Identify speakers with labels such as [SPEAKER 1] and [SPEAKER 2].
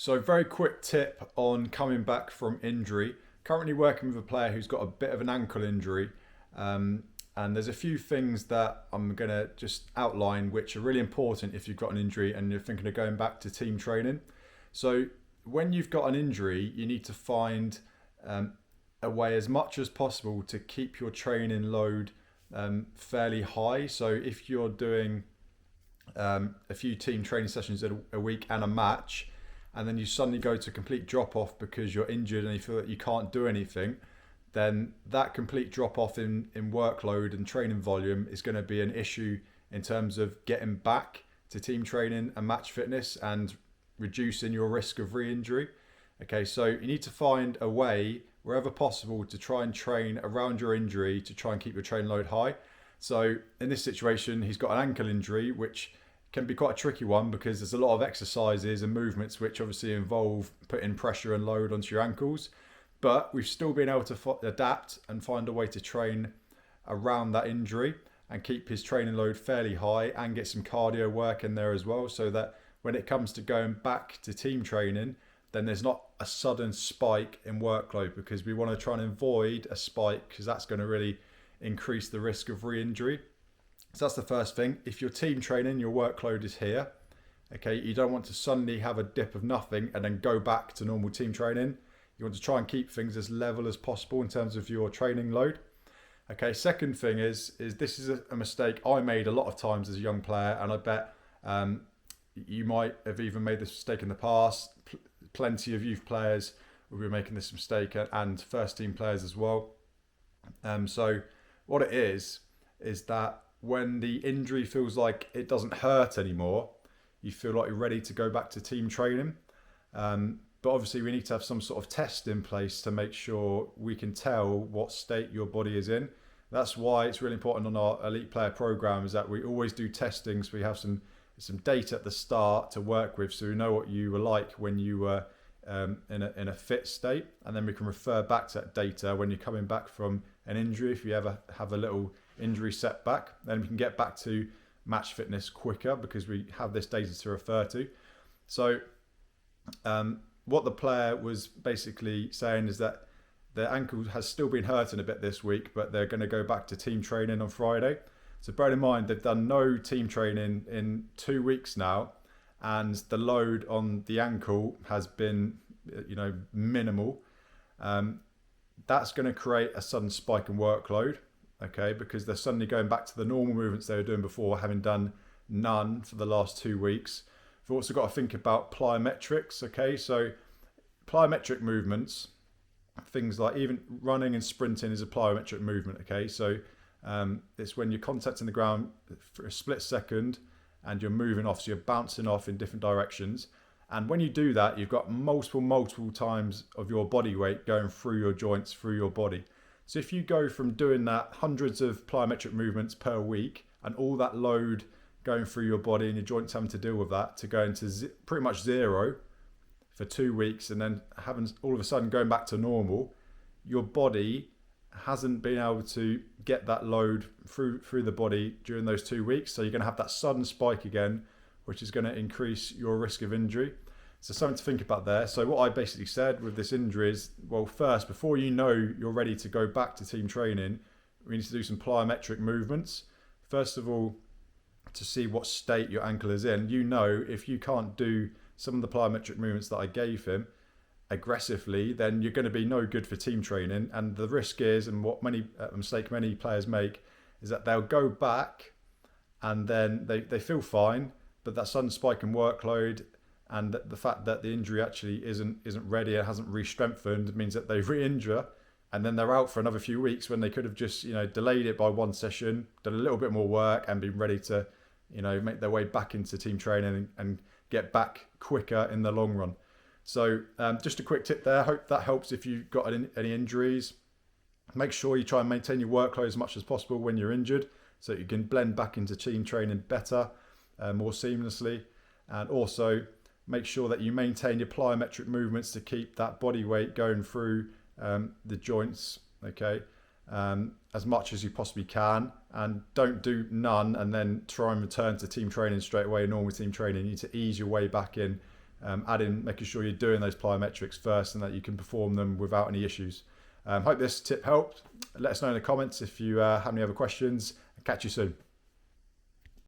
[SPEAKER 1] So very quick tip on coming back from injury. Currently working with a player who's got a bit of an ankle injury. And there's a few things that I'm going to just outline which are really important if you've got an injury and you're thinking of going back to team training. So when you've got an injury, you need to find a way as much as possible to keep your training load fairly high. So if you're doing a few team training sessions a week and a match, and then you suddenly go to complete drop off because you're injured and you feel that you can't do anything, then that complete drop off in workload and training volume is going to be an issue in terms of getting back to team training and match fitness and reducing your risk of re-injury. Okay, so you need to find a way wherever possible to try and train around your injury to try and keep your training load high. So in this situation, he's got an ankle injury, which can be quite a tricky one because there's a lot of exercises and movements which obviously involve putting pressure and load onto your ankles. But we've still been able to adapt and find a way to train around that injury and keep his training load fairly high and get some cardio work in there as well, so that when it comes to going back to team training, then there's not a sudden spike in workload, because we want to try and avoid a spike because that's going to really increase the risk of re-injury. So that's the first thing. If you're team training, your workload is here. Okay, you don't want to suddenly have a dip of nothing and then go back to normal team training. You want to try and keep things as level as possible in terms of your training load. Okay, second thing is this is a mistake I made a lot of times as a young player, and I bet you might have even made this mistake in the past. Plenty of youth players will be making this mistake, and first team players as well. So what it is that when the injury feels like it doesn't hurt anymore, you feel like you're ready to go back to team training. But obviously we need to have some sort of test in place to make sure we can tell what state your body is in. That's why it's really important on our elite player program is that we always do testing, so we have some data at the start to work with, so we know what you were like when you were in a fit state, and then we can refer back to that data when you're coming back from an injury. If you ever have a little injury setback, then we can get back to match fitness quicker because we have this data to refer to. So what the player was basically saying is that their ankle has still been hurting a bit this week, but they're going to go back to team training on Friday. So bear in mind, they've done no team training in 2 weeks now, and the load on the ankle has been, minimal. That's going to create a sudden spike in workload, okay, because they're suddenly going back to the normal movements they were doing before, having done none for the last 2 weeks. We've also got to think about plyometrics, okay? So plyometric movements, things like even running and sprinting is a plyometric movement, okay? So it's when you're contacting the ground for a split second and you're moving off, so you're bouncing off in different directions. And when you do that, you've got multiple times of your body weight going through your joints, through your body. So if you go from doing that hundreds of plyometric movements per week and all that load going through your body and your joints having to deal with that, to going to pretty much zero for 2 weeks and then having all of a sudden going back to normal, your body hasn't been able to get that load through the body during those 2 weeks. So you're going to have that sudden spike again, which is going to increase your risk of injury. So something to think about there. So what I basically said with this injury is, well, first, before you know you're ready to go back to team training, we need to do some plyometric movements. First of all, to see what state your ankle is in. If you can't do some of the plyometric movements that I gave him aggressively, then you're going to be no good for team training. And the risk is, and what mistake many players make, is that they'll go back and then they feel fine, but that sudden spike in workload and the fact that the injury actually isn't ready, it hasn't re-strengthened, means that they re-injure and then they're out for another few weeks when they could have just delayed it by one session, done a little bit more work and been ready to make their way back into team training and get back quicker in the long run. So just a quick tip there. I hope that helps if you've got any injuries. Make sure you try and maintain your workload as much as possible when you're injured, so you can blend back into team training better, more seamlessly. And also make sure that you maintain your plyometric movements to keep that body weight going through the joints, okay, as much as you possibly can. And don't do none and then try and return to team training straight away, normal team training. You need to ease your way back in making sure you're doing those plyometrics first and that you can perform them without any issues. Hope this tip helped. Let us know in the comments if you have any other questions. Catch you soon.